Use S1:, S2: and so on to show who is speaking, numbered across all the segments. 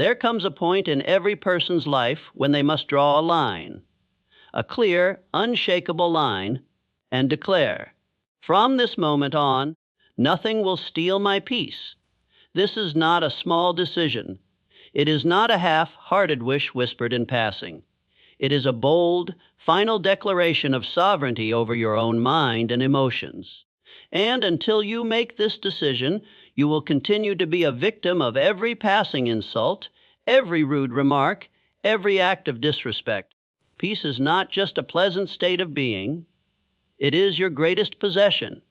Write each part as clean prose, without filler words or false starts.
S1: There comes a point in every person's life when they must draw a line, a clear, unshakable line, and declare, "From this moment on, nothing will steal my peace." This is not a small decision. It is not a half-hearted wish whispered in passing. It is a bold, final declaration of sovereignty over your own mind and emotions. And until you make this decision, you will continue to be a victim of every passing insult, every rude remark, every act of disrespect. Peace is not just a pleasant state of being. It is your greatest possession.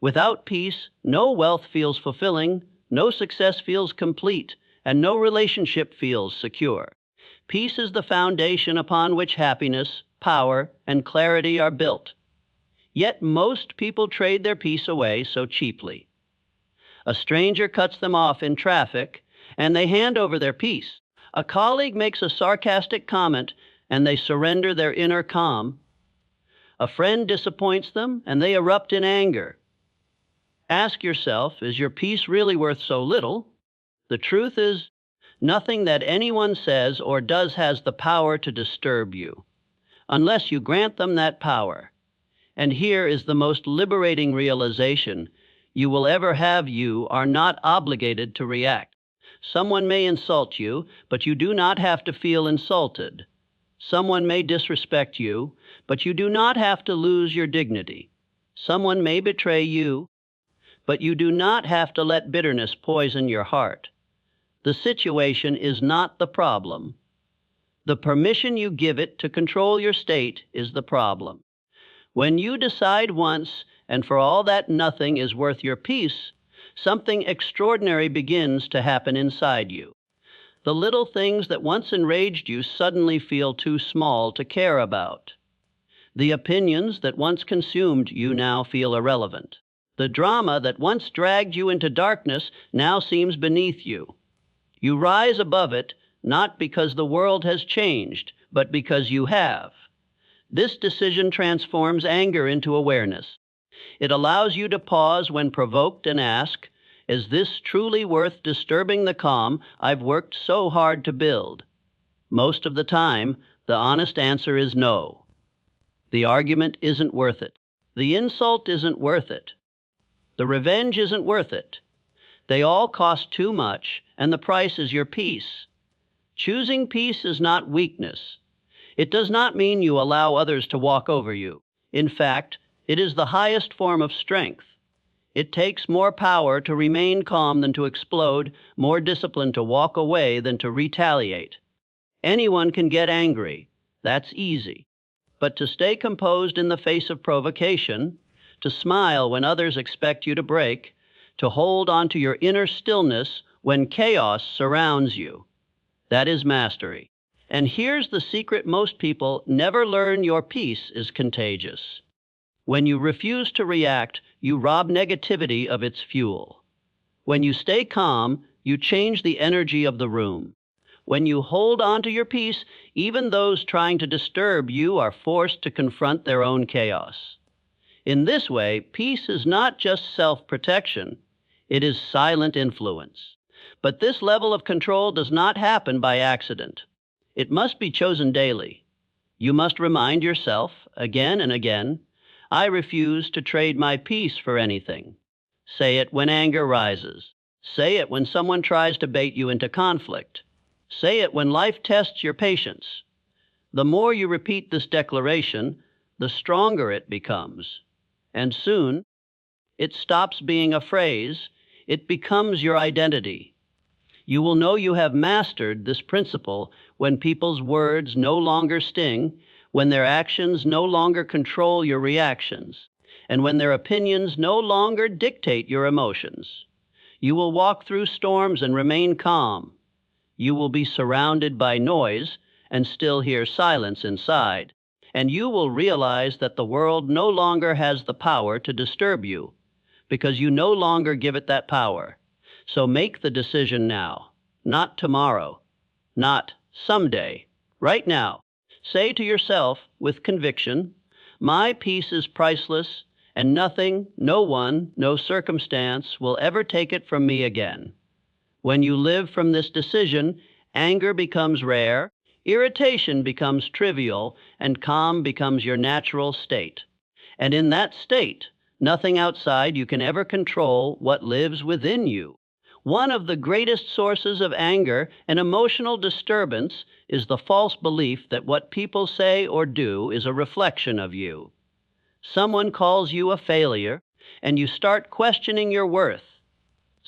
S1: Without peace, no wealth feels fulfilling, no success feels complete, and no relationship feels secure. Peace is the foundation upon which happiness, power, and clarity are built. Yet most people trade their peace away so cheaply. A stranger cuts them off in traffic, and they hand over their peace. A colleague makes a sarcastic comment, and they surrender their inner calm. A friend disappoints them, and they erupt in anger. Ask yourself, is your peace really worth so little? The truth is, nothing that anyone says or does has the power to disturb you, unless you grant them that power. And here is the most liberating realization you will ever have: you are not obligated to react. Someone may insult you, but you do not have to feel insulted. Someone may disrespect you, but you do not have to lose your dignity. Someone may betray you, but you do not have to let bitterness poison your heart. The situation is not the problem. The permission you give it to control your state is the problem. When you decide once, and for all that nothing is worth your peace, something extraordinary begins to happen inside you. The little things that once enraged you suddenly feel too small to care about. The opinions that once consumed you now feel irrelevant. The drama that once dragged you into darkness now seems beneath you. You rise above it, not because the world has changed, but because you have. This decision transforms anger into awareness. It allows you to pause when provoked and ask, is this truly worth disturbing the calm I've worked so hard to build? Most of the time, the honest answer is no. The argument isn't worth it. The insult isn't worth it. The revenge isn't worth it. They all cost too much, and the price is your peace. Choosing peace is not weakness. It does not mean you allow others to walk over you. In fact, it is the highest form of strength. It takes more power to remain calm than to explode, more discipline to walk away than to retaliate. Anyone can get angry. That's easy. But to stay composed in the face of provocation, to smile when others expect you to break, to hold on to your inner stillness when chaos surrounds you, that is mastery. And here's the secret most people never learn: your peace is contagious. When you refuse to react, you rob negativity of its fuel. When you stay calm, you change the energy of the room. When you hold on to your peace, even those trying to disturb you are forced to confront their own chaos. In this way, peace is not just self-protection, it is silent influence. But this level of control does not happen by accident. It must be chosen daily. You must remind yourself, again and again, I refuse to trade my peace for anything. Say it when anger rises. Say it when someone tries to bait you into conflict. Say it when life tests your patience. The more you repeat this declaration, the stronger it becomes. And soon, it stops being a phrase, it becomes your identity. You will know you have mastered this principle when people's words no longer sting, when their actions no longer control your reactions, and when their opinions no longer dictate your emotions. You will walk through storms and remain calm. You will be surrounded by noise and still hear silence inside. And you will realize that the world no longer has the power to disturb you, because you no longer give it that power. So make the decision now, not tomorrow, not someday, right now. Say to yourself with conviction, my peace is priceless, and nothing, no one, no circumstance will ever take it from me again. When you live from this decision, anger becomes rare, irritation becomes trivial, and calm becomes your natural state. And in that state, nothing outside you can ever control what lives within you. One of the greatest sources of anger and emotional disturbance is the false belief that what people say or do is a reflection of you. Someone calls you a failure, and you start questioning your worth.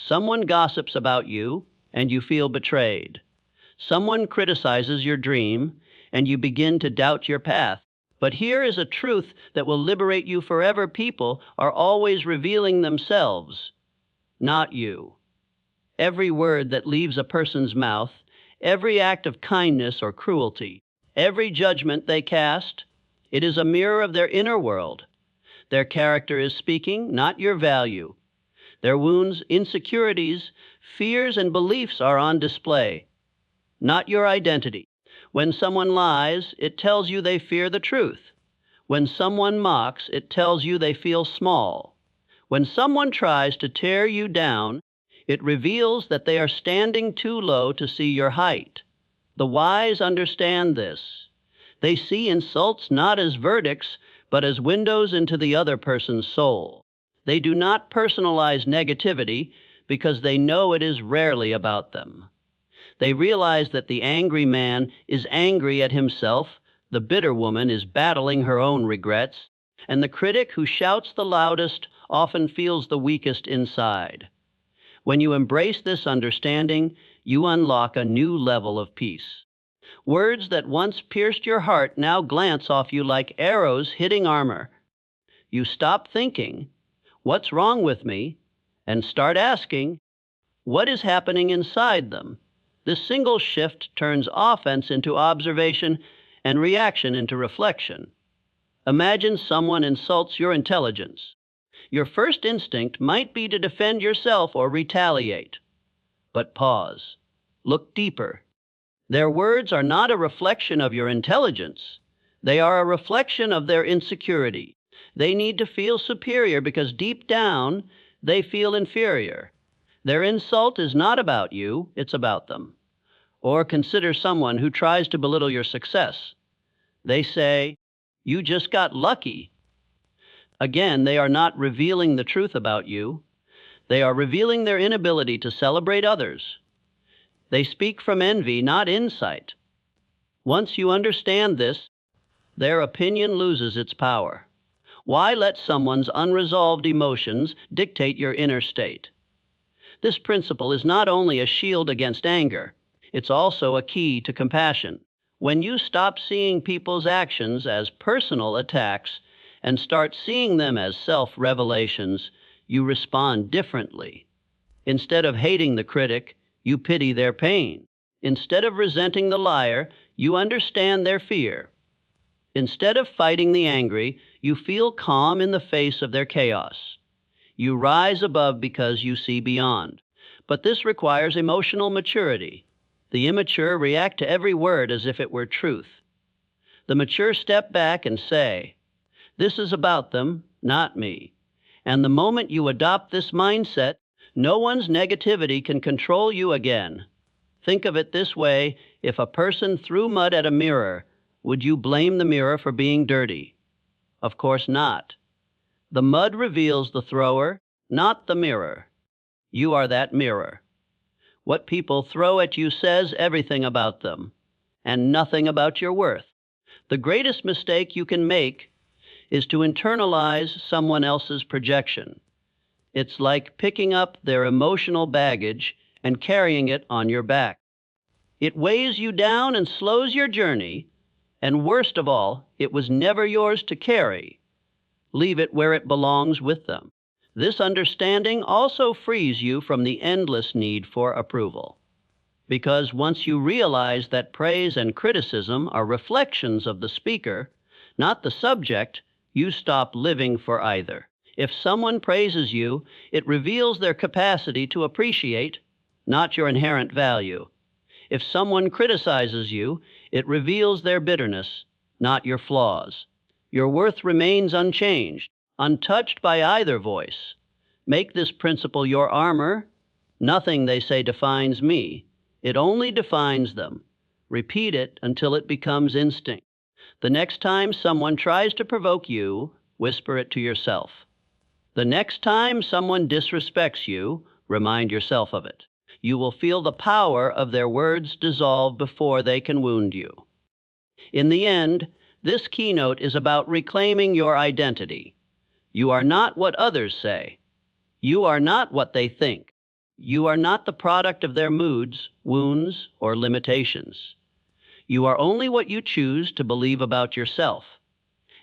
S1: Someone gossips about you, and you feel betrayed. Someone criticizes your dream, and you begin to doubt your path. But here is a truth that will liberate you forever. People are always revealing themselves, not you. Every word that leaves a person's mouth, every act of kindness or cruelty, every judgment they cast, it is a mirror of their inner world. Their character is speaking, not your value. Their wounds, insecurities, fears, and beliefs are on display, not your identity. When someone lies, it tells you they fear the truth. When someone mocks, it tells you they feel small. When someone tries to tear you down, it reveals that they are standing too low to see your height. The wise understand this. They see insults not as verdicts, but as windows into the other person's soul. They do not personalize negativity because they know it is rarely about them. They realize that the angry man is angry at himself, the bitter woman is battling her own regrets, and the critic who shouts the loudest often feels the weakest inside. When you embrace this understanding, you unlock a new level of peace. Words that once pierced your heart now glance off you like arrows hitting armor. You stop thinking, "What's wrong with me?" and start asking, "What is happening inside them?" This single shift turns offense into observation and reaction into reflection. Imagine someone insults your intelligence. Your first instinct might be to defend yourself or retaliate. But pause. Look deeper. Their words are not a reflection of your intelligence. They are a reflection of their insecurity. They need to feel superior because deep down, they feel inferior. Their insult is not about you, it's about them. Or consider someone who tries to belittle your success. They say, "You just got lucky." Again, they are not revealing the truth about you. They are revealing their inability to celebrate others. They speak from envy, not insight. Once you understand this, their opinion loses its power. Why let someone's unresolved emotions dictate your inner state? This principle is not only a shield against anger, it's also a key to compassion. When you stop seeing people's actions as personal attacks and start seeing them as self-revelations, you respond differently. Instead of hating the critic, you pity their pain. Instead of resenting the liar, you understand their fear. Instead of fighting the angry, you feel calm in the face of their chaos. You rise above because you see beyond. But this requires emotional maturity. The immature react to every word as if it were truth. The mature step back and say, "This is about them, not me." And the moment you adopt this mindset, no one's negativity can control you again. Think of it this way: if a person threw mud at a mirror, would you blame the mirror for being dirty? Of course not. The mud reveals the thrower, not the mirror. You are that mirror. What people throw at you says everything about them, and nothing about your worth. The greatest mistake you can make is to internalize someone else's projection. It's like picking up their emotional baggage and carrying it on your back. It weighs you down and slows your journey, and worst of all, it was never yours to carry. Leave it where it belongs with them. This understanding also frees you from the endless need for approval. Because once you realize that praise and criticism are reflections of the speaker, not the subject, you stop living for either. If someone praises you, it reveals their capacity to appreciate, not your inherent value. If someone criticizes you, it reveals their bitterness, not your flaws. Your worth remains unchanged, untouched by either voice. Make this principle your armor, Nothing, they say, defines me. It only defines them. Repeat it until it becomes instinct. The next time someone tries to provoke you, whisper it to yourself. The next time someone disrespects you, remind yourself of it. You will feel the power of their words dissolve before they can wound you. In the end, this keynote is about reclaiming your identity. You are not what others say. You are not what they think. You are not the product of their moods, wounds, or limitations. You are only what you choose to believe about yourself.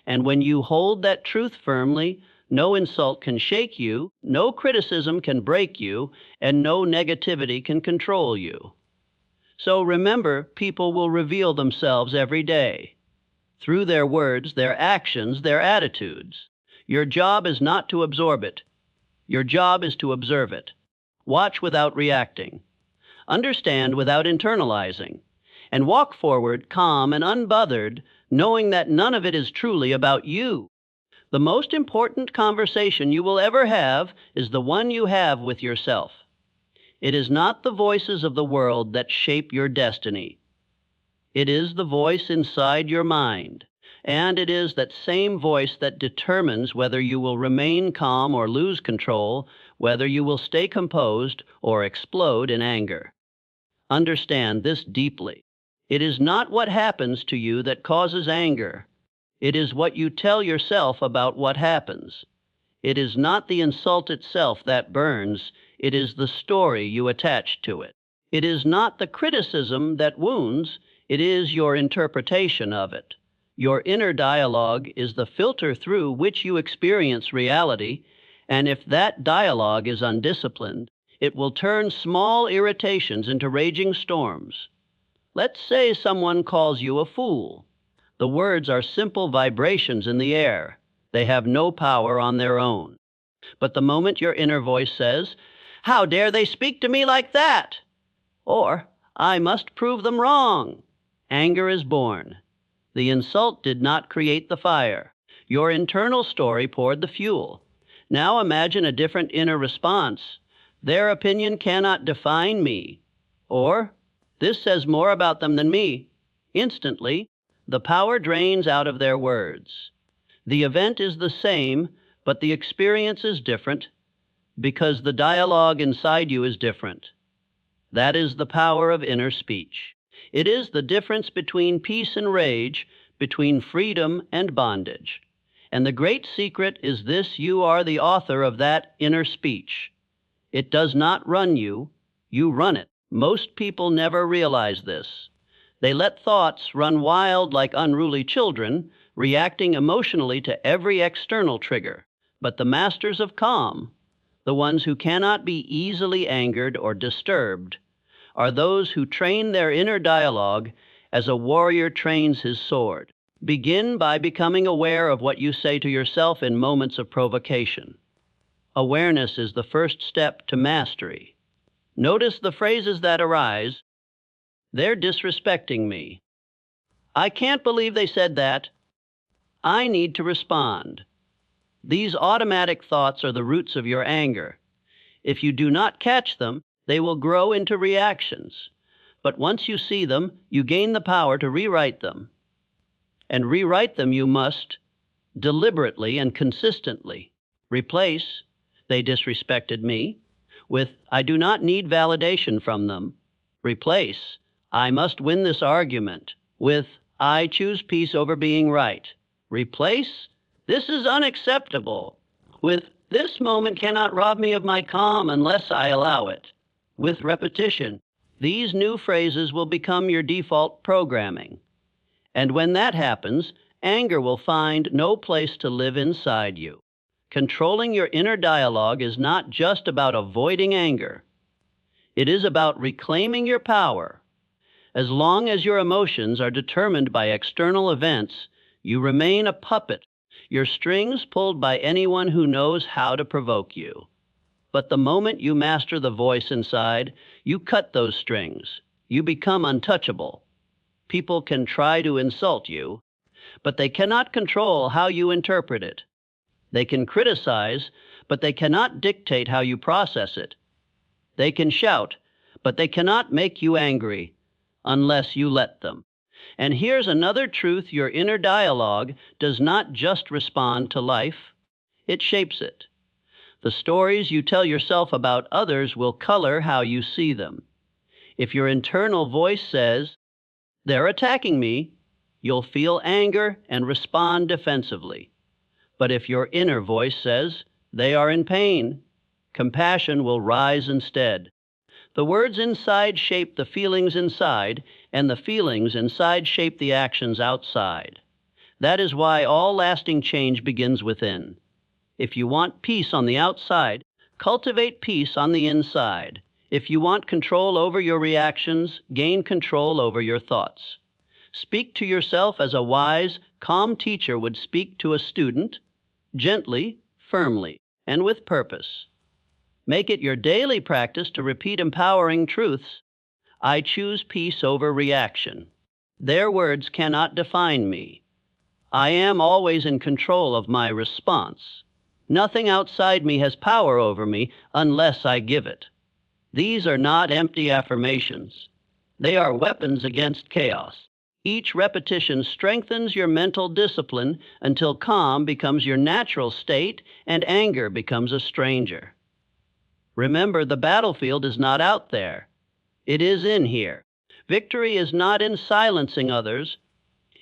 S1: And when you hold that truth firmly, no insult can shake you, no criticism can break you, and no negativity can control you. So remember, people will reveal themselves every day. Through their words, their actions, their attitudes. Your job is not to absorb it. Your job is to observe it. Watch without reacting. Understand without internalizing. And walk forward calm and unbothered, knowing that none of it is truly about you. The most important conversation you will ever have is the one you have with yourself. It is not the voices of the world that shape your destiny. It is the voice inside your mind, and it is that same voice that determines whether you will remain calm or lose control, whether you will stay composed or explode in anger. Understand this deeply. It is not what happens to you that causes anger. It is what you tell yourself about what happens. It is not the insult itself that burns. It is the story you attach to it. It is not the criticism that wounds. It is your interpretation of it. Your inner dialogue is the filter through which you experience reality, and if that dialogue is undisciplined, it will turn small irritations into raging storms. Let's say someone calls you a fool. The words are simple vibrations in the air. They have no power on their own. But the moment your inner voice says, "How dare they speak to me like that?" Or, "I must prove them wrong," anger is born. The insult did not create the fire. Your internal story poured the fuel. Now imagine a different inner response. "Their opinion cannot define me." Or, "This says more about them than me." Instantly, the power drains out of their words. The event is the same, but the experience is different because the dialogue inside you is different. That is the power of inner speech. It is the difference between peace and rage, between freedom and bondage. And the great secret is this: you are the author of that inner speech. It does not run you, you run it. Most people never realize this. They let thoughts run wild like unruly children, reacting emotionally to every external trigger. But the masters of calm, the ones who cannot be easily angered or disturbed, are those who train their inner dialogue as a warrior trains his sword. Begin by becoming aware of what you say to yourself in moments of provocation. Awareness is the first step to mastery. Notice the phrases that arise. "They're disrespecting me." "I can't believe they said that." "I need to respond." These automatic thoughts are the roots of your anger. If you do not catch them, they will grow into reactions. But once you see them, you gain the power to rewrite them. And rewrite them you must deliberately and consistently. Replace "they disrespected me" with "I do not need validation from them." Replace "I must win this argument" with "I choose peace over being right." Replace "this is unacceptable" with "this moment cannot rob me of my calm unless I allow it." With repetition, these new phrases will become your default programming. And when that happens, anger will find no place to live inside you. Controlling your inner dialogue is not just about avoiding anger. It is about reclaiming your power. As long as your emotions are determined by external events, you remain a puppet, your strings pulled by anyone who knows how to provoke you. But the moment you master the voice inside, you cut those strings. You become untouchable. People can try to insult you, but they cannot control how you interpret it. They can criticize, but they cannot dictate how you process it. They can shout, but they cannot make you angry unless you let them. And here's another truth: your inner dialogue does not just respond to life, it shapes it. The stories you tell yourself about others will color how you see them. If your internal voice says, "They're attacking me," you'll feel anger and respond defensively. But if your inner voice says, "They are in pain," compassion will rise instead. The words inside shape the feelings inside, and the feelings inside shape the actions outside. That is why all lasting change begins within. If you want peace on the outside, cultivate peace on the inside. If you want control over your reactions, gain control over your thoughts. Speak to yourself as a wise, calm teacher would speak to a student, gently, firmly, and with purpose. Make it your daily practice to repeat empowering truths. I choose peace over reaction. Their words cannot define me. I am always in control of my response. Nothing outside me has power over me unless I give it. These are not empty affirmations. They are weapons against chaos. Each repetition strengthens your mental discipline until calm becomes your natural state and anger becomes a stranger. Remember, the battlefield is not out there. It is in here. Victory is not in silencing others.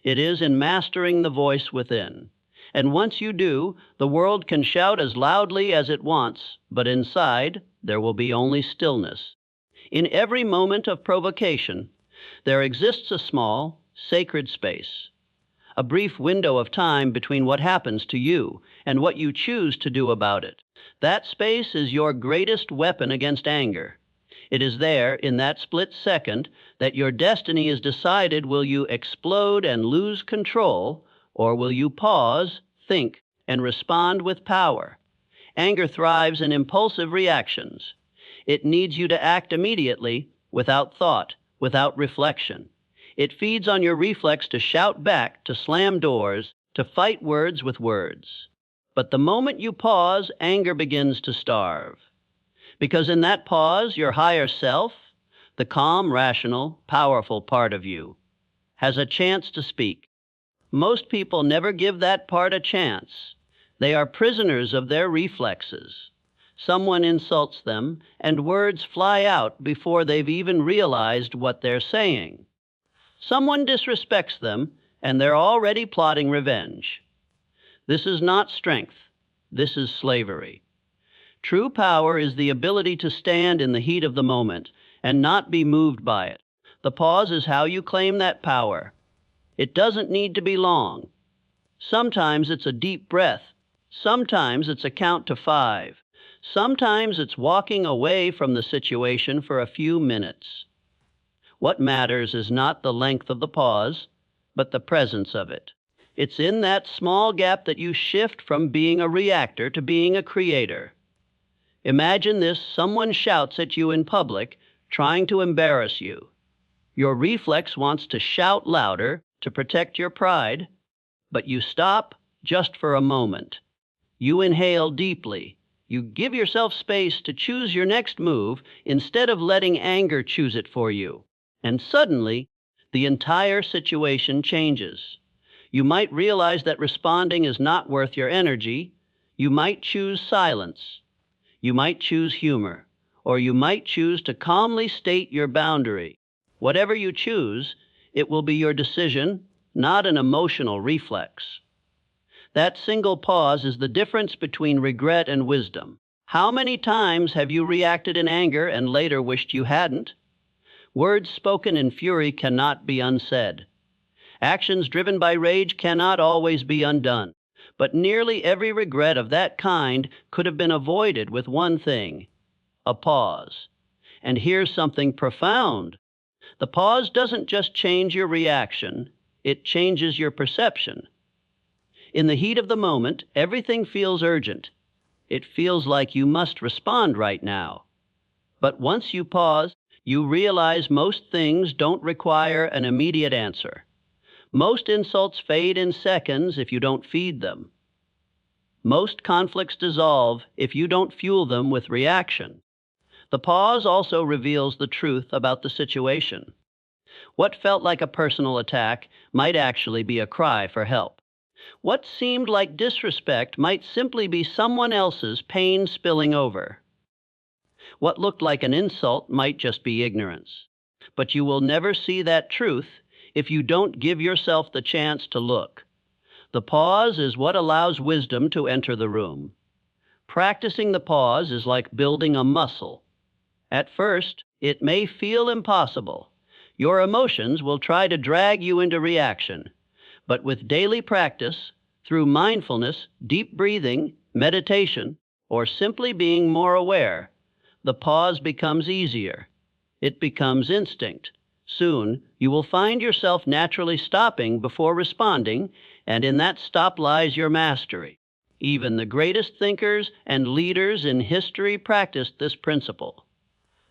S1: It is in mastering the voice within. And once you do, the world can shout as loudly as it wants, but inside, there will be only stillness. In every moment of provocation, there exists a small, sacred space, a brief window of time between what happens to you and what you choose to do about it. That space is your greatest weapon against anger. It is there, in that split second, that your destiny is decided. Will you explode and lose control, or will you pause, think, and respond with power? Anger thrives in impulsive reactions. It needs you to act immediately, without thought, without reflection. It feeds on your reflex to shout back, to slam doors, to fight words with words. But the moment you pause, anger begins to starve. Because in that pause, your higher self, the calm, rational, powerful part of you, has a chance to speak. Most people never give that part a chance. They are prisoners of their reflexes. Someone insults them, and words fly out before they've even realized what they're saying. Someone disrespects them, and they're already plotting revenge. This is not strength. This is slavery. True power is the ability to stand in the heat of the moment and not be moved by it. The pause is how you claim that power. It doesn't need to be long. Sometimes it's a deep breath. Sometimes it's a count to 5. Sometimes it's walking away from the situation for a few minutes. What matters is not the length of the pause, but the presence of it. It's in that small gap that you shift from being a reactor to being a creator. Imagine this: someone shouts at you in public, trying to embarrass you. Your reflex wants to shout louder to protect your pride, but you stop just for a moment. You inhale deeply. You give yourself space to choose your next move instead of letting anger choose it for you. And suddenly, the entire situation changes. You might realize that responding is not worth your energy. You might choose silence. You might choose humor. Or you might choose to calmly state your boundary. Whatever you choose, it will be your decision, not an emotional reflex. That single pause is the difference between regret and wisdom. How many times have you reacted in anger and later wished you hadn't? Words spoken in fury cannot be unsaid. Actions driven by rage cannot always be undone. But nearly every regret of that kind could have been avoided with one thing: a pause. And here's something profound. The pause doesn't just change your reaction, it changes your perception. In the heat of the moment, everything feels urgent. It feels like you must respond right now. But once you pause, you realize most things don't require an immediate answer. Most insults fade in seconds if you don't feed them. Most conflicts dissolve if you don't fuel them with reaction. The pause also reveals the truth about the situation. What felt like a personal attack might actually be a cry for help. What seemed like disrespect might simply be someone else's pain spilling over. What looked like an insult might just be ignorance. But you will never see that truth if you don't give yourself the chance to look. The pause is what allows wisdom to enter the room. Practicing the pause is like building a muscle. At first, it may feel impossible. Your emotions will try to drag you into reaction. But with daily practice, through mindfulness, deep breathing, meditation, or simply being more aware, the pause becomes easier. It becomes instinct. Soon, you will find yourself naturally stopping before responding, and in that stop lies your mastery. Even the greatest thinkers and leaders in history practiced this principle.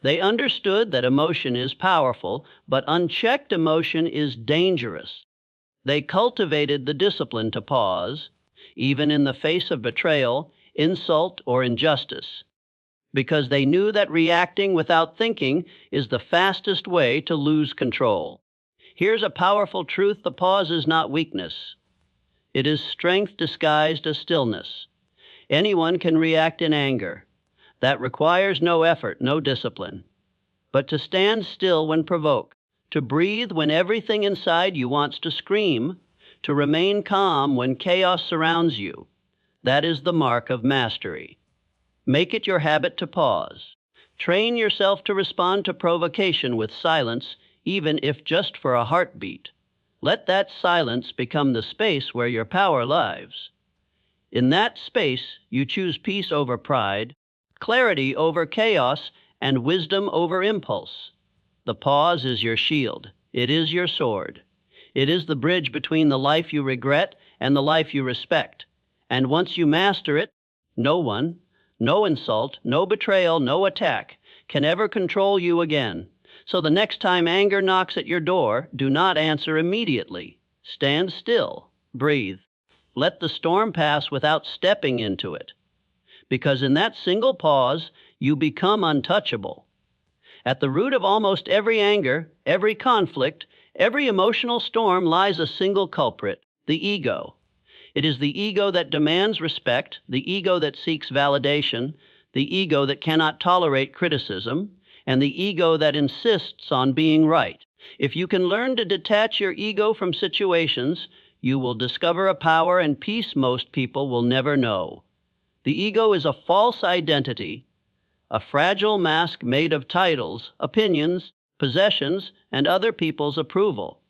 S1: They understood that emotion is powerful, but unchecked emotion is dangerous. They cultivated the discipline to pause, even in the face of betrayal, insult, or injustice, because they knew that reacting without thinking is the fastest way to lose control. Here's a powerful truth: the pause is not weakness. It is strength disguised as stillness. Anyone can react in anger. That requires no effort, no discipline. But to stand still when provoked, to breathe when everything inside you wants to scream, to remain calm when chaos surrounds you, that is the mark of mastery. Make it your habit to pause. Train yourself to respond to provocation with silence, even if just for a heartbeat. Let that silence become the space where your power lives. In that space, you choose peace over pride, clarity over chaos, and wisdom over impulse. The pause is your shield. It is your sword. It is the bridge between the life you regret and the life you respect. And once you master it, no one, no insult, no betrayal, no attack can ever control you again. So the next time anger knocks at your door, do not answer immediately. Stand still. Breathe. Let the storm pass without stepping into it. Because in that single pause, you become untouchable. At the root of almost every anger, every conflict, every emotional storm lies a single culprit: the ego. It is the ego that demands respect, the ego that seeks validation, the ego that cannot tolerate criticism, and the ego that insists on being right. If you can learn to detach your ego from situations, you will discover a power and peace most people will never know. The ego is a false identity, a fragile mask made of titles, opinions, possessions, and other people's approval.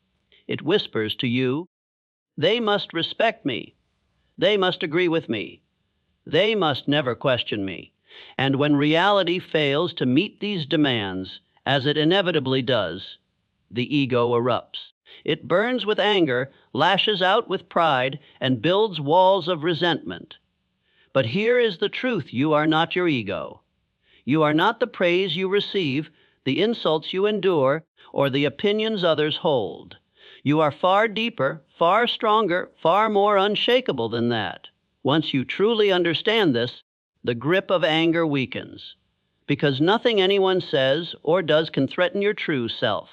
S1: It whispers to you, "They must respect me. They must agree with me. They must never question me." And when reality fails to meet these demands, as it inevitably does, the ego erupts. It burns with anger, lashes out with pride, and builds walls of resentment. But here is the truth: you are not your ego. You are not the praise you receive, the insults you endure, or the opinions others hold. You are far deeper, far stronger, far more unshakable than that. Once you truly understand this, the grip of anger weakens, because nothing anyone says or does can threaten your true self.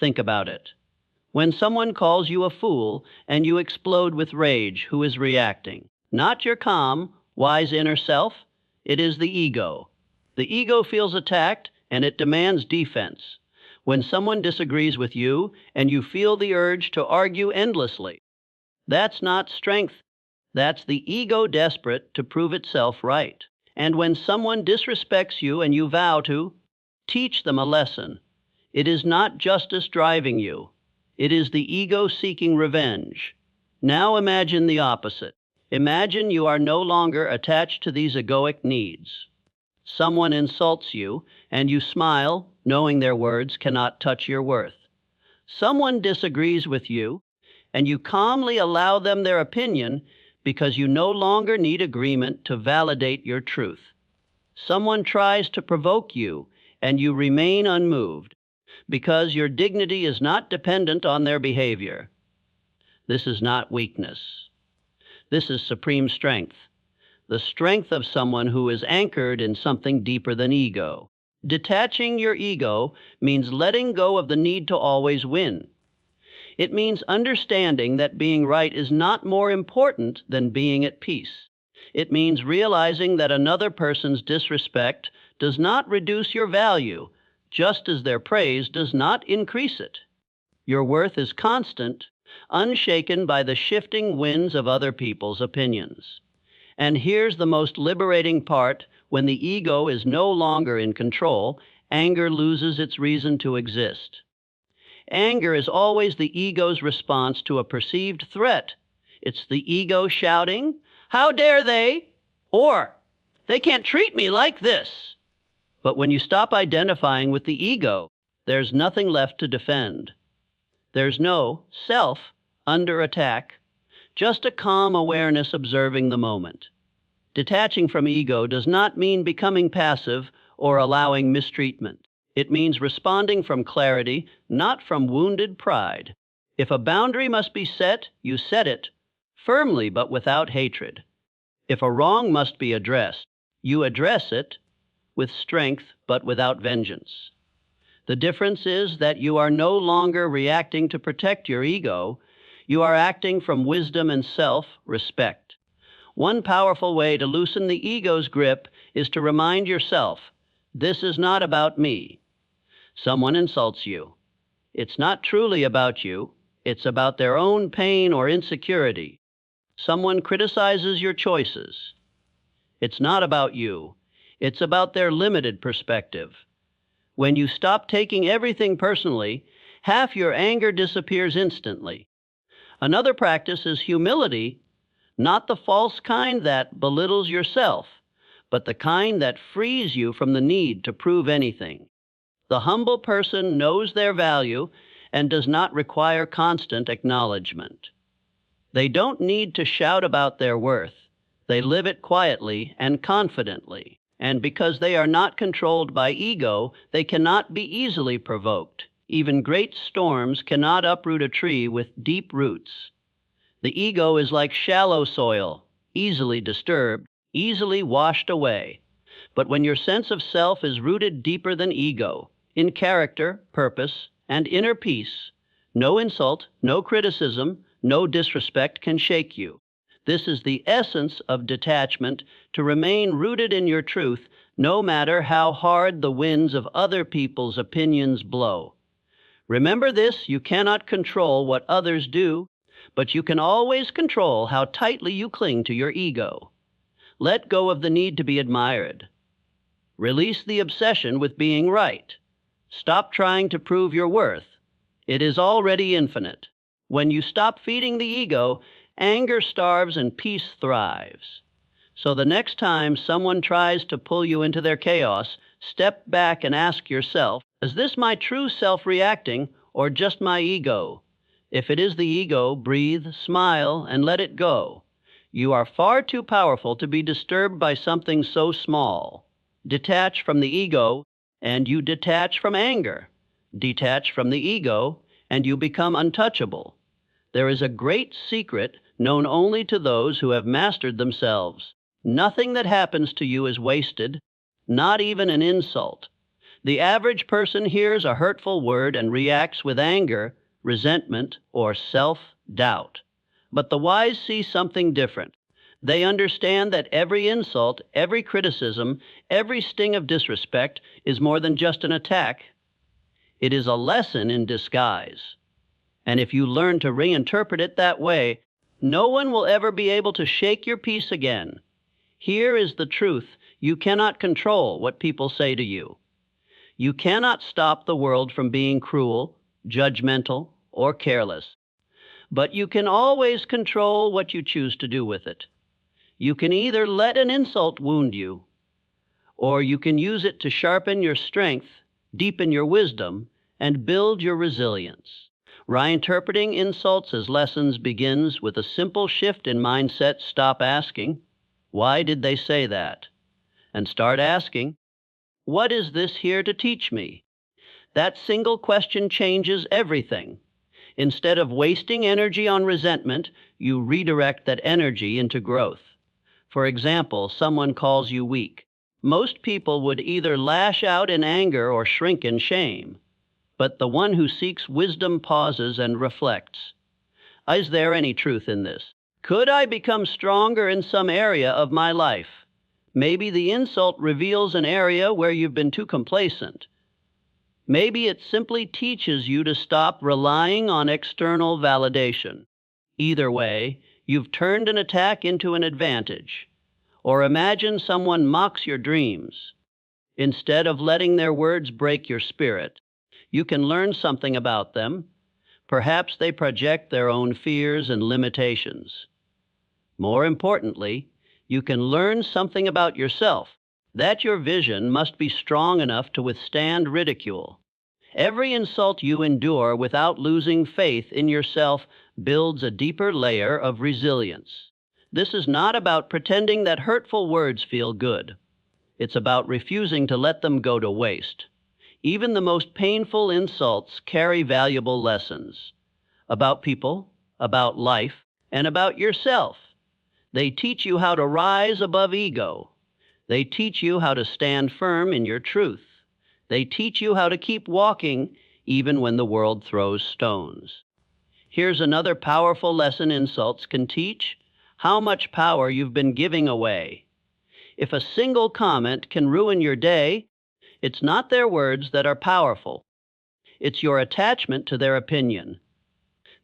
S1: Think about it. When someone calls you a fool and you explode with rage, who is reacting? Not your calm, wise inner self. It is the ego. The ego feels attacked and it demands defense. When someone disagrees with you and you feel the urge to argue endlessly, that's not strength. That's the ego desperate to prove itself right. And when someone disrespects you and you vow to teach them a lesson, it is not justice driving you. It is the ego seeking revenge. Now imagine the opposite. Imagine you are no longer attached to these egoic needs. Someone insults you, and you smile, knowing their words cannot touch your worth. Someone disagrees with you, and you calmly allow them their opinion because you no longer need agreement to validate your truth. Someone tries to provoke you, and you remain unmoved because your dignity is not dependent on their behavior. This is not weakness. This is supreme strength. the strength of someone who is anchored in something deeper than ego. Detaching your ego means letting go of the need to always win. It means understanding that being right is not more important than being at peace. It means realizing that another person's disrespect does not reduce your value, just as their praise does not increase it. Your worth is constant, unshaken by the shifting winds of other people's opinions. And here's the most liberating part: when the ego is no longer in control, anger loses its reason to exist. Anger is always the ego's response to a perceived threat. It's the ego shouting, "How dare they?" Or, "They can't treat me like this." But when you stop identifying with the ego, there's nothing left to defend. There's no self under attack, just a calm awareness observing the moment. Detaching from ego does not mean becoming passive or allowing mistreatment. It means responding from clarity, not from wounded pride. If a boundary must be set, you set it, firmly but without hatred. If a wrong must be addressed, you address it with strength but without vengeance. The difference is that you are no longer reacting to protect your ego. You are acting from wisdom and self-respect. One powerful way to loosen the ego's grip is to remind yourself, this is not about me. Someone insults you. It's not truly about you. It's about their own pain or insecurity. Someone criticizes your choices. It's not about you. It's about their limited perspective. When you stop taking everything personally, half your anger disappears instantly. Another practice is humility, not the false kind that belittles yourself, but the kind that frees you from the need to prove anything. The humble person knows their value and does not require constant acknowledgement. They don't need to shout about their worth. They live it quietly and confidently. And because they are not controlled by ego, they cannot be easily provoked. Even great storms cannot uproot a tree with deep roots. The ego is like shallow soil, easily disturbed, easily washed away. But when your sense of self is rooted deeper than ego, in character, purpose, and inner peace, no insult, no criticism, no disrespect can shake you. This is the essence of detachment, to remain rooted in your truth, no matter how hard the winds of other people's opinions blow. Remember this: you cannot control what others do, but you can always control how tightly you cling to your ego. Let go of the need to be admired. Release the obsession with being right. Stop trying to prove your worth. It is already infinite. When you stop feeding the ego, anger starves and peace thrives. So the next time someone tries to pull you into their chaos, step back and ask yourself, is this my true self reacting or just my ego? If it is the ego, breathe, smile, and let it go. You are far too powerful to be disturbed by something so small. Detach from the ego, and you detach from anger. Detach from the ego, and you become untouchable. There is a great secret known only to those who have mastered themselves. Nothing that happens to you is wasted, not even an insult. The average person hears a hurtful word and reacts with anger, resentment, or self-doubt. But the wise see something different. They understand that every insult, every criticism, every sting of disrespect is more than just an attack. It is a lesson in disguise. And if you learn to reinterpret it that way, no one will ever be able to shake your peace again. Here is the truth: you cannot control what people say to you. You cannot stop the world from being cruel, judgmental, or careless. But you can always control what you choose to do with it. You can either let an insult wound you, or you can use it to sharpen your strength, deepen your wisdom, and build your resilience. Reinterpreting insults as lessons begins with a simple shift in mindset. Stop asking, "Why did they say that?" And start asking, "What is this here to teach me?" That single question changes everything. Instead of wasting energy on resentment, you redirect that energy into growth. For example, someone calls you weak. Most people would either lash out in anger or shrink in shame. But the one who seeks wisdom pauses and reflects. Is there any truth in this? Could I become stronger in some area of my life? Maybe the insult reveals an area where you've been too complacent. Maybe it simply teaches you to stop relying on external validation. Either way, you've turned an attack into an advantage. Or imagine someone mocks your dreams. Instead of letting their words break your spirit, you can learn something about them. Perhaps they project their own fears and limitations. More importantly, you can learn something about yourself, that your vision must be strong enough to withstand ridicule. Every insult you endure without losing faith in yourself builds a deeper layer of resilience. This is not about pretending that hurtful words feel good. It's about refusing to let them go to waste. Even the most painful insults carry valuable lessons about people, about life, and about yourself. They teach you how to rise above ego. They teach you how to stand firm in your truth. They teach you how to keep walking even when the world throws stones. Here's another powerful lesson insults can teach: how much power you've been giving away. If a single comment can ruin your day, it's not their words that are powerful. It's your attachment to their opinion.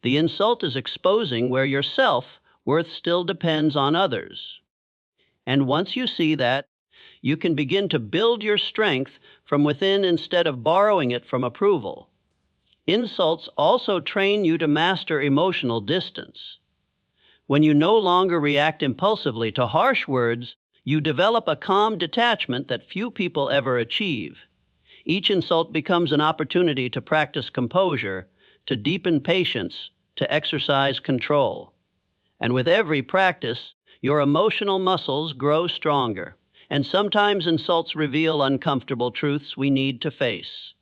S1: The insult is exposing where your self-worth still depends on others. And once you see that, you can begin to build your strength from within instead of borrowing it from approval. Insults also train you to master emotional distance. When you no longer react impulsively to harsh words, you develop a calm detachment that few people ever achieve. Each insult becomes an opportunity to practice composure, to deepen patience, to exercise control. And with every practice, your emotional muscles grow stronger. And sometimes insults reveal uncomfortable truths we need to face.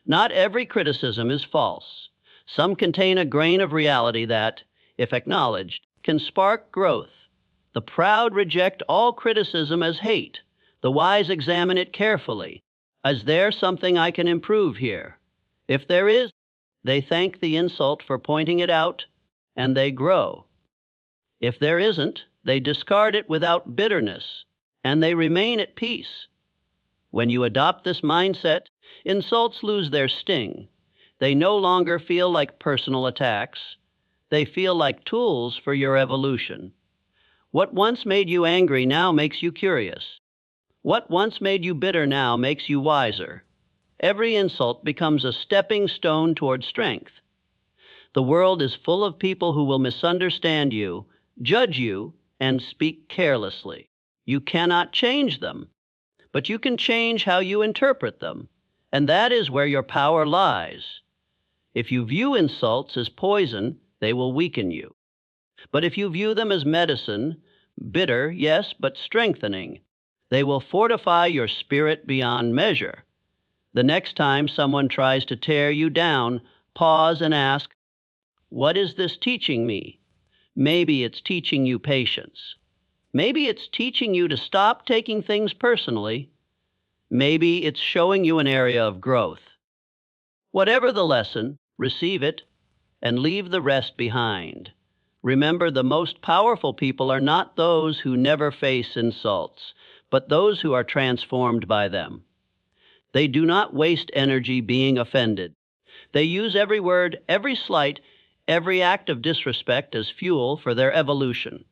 S1: Not every criticism is false. Some contain a grain of reality that, if acknowledged, can spark growth. The proud reject all criticism as hate. The wise examine it carefully. Is there something I can improve here? If there is, they thank the insult for pointing it out, and they grow. If there isn't, they discard it without bitterness, and they remain at peace. When you adopt this mindset, insults lose their sting. They no longer feel like personal attacks. They feel like tools for your evolution. What once made you angry now makes you curious. What once made you bitter now makes you wiser. Every insult becomes a stepping stone toward strength. The world is full of people who will misunderstand you, judge you, and speak carelessly. You cannot change them, but you can change how you interpret them, and that is where your power lies. If you view insults as poison, they will weaken you. But if you view them as medicine, bitter, yes, but strengthening, they will fortify your spirit beyond measure. The next time someone tries to tear you down, pause and ask, what is this teaching me? Maybe it's teaching you patience. Maybe it's teaching you to stop taking things personally. Maybe it's showing you an area of growth. Whatever the lesson, receive it and leave the rest behind. Remember, the most powerful people are not those who never face insults, but those who are transformed by them. They do not waste energy being offended. They use every word, every slight, every act of disrespect as fuel for their evolution.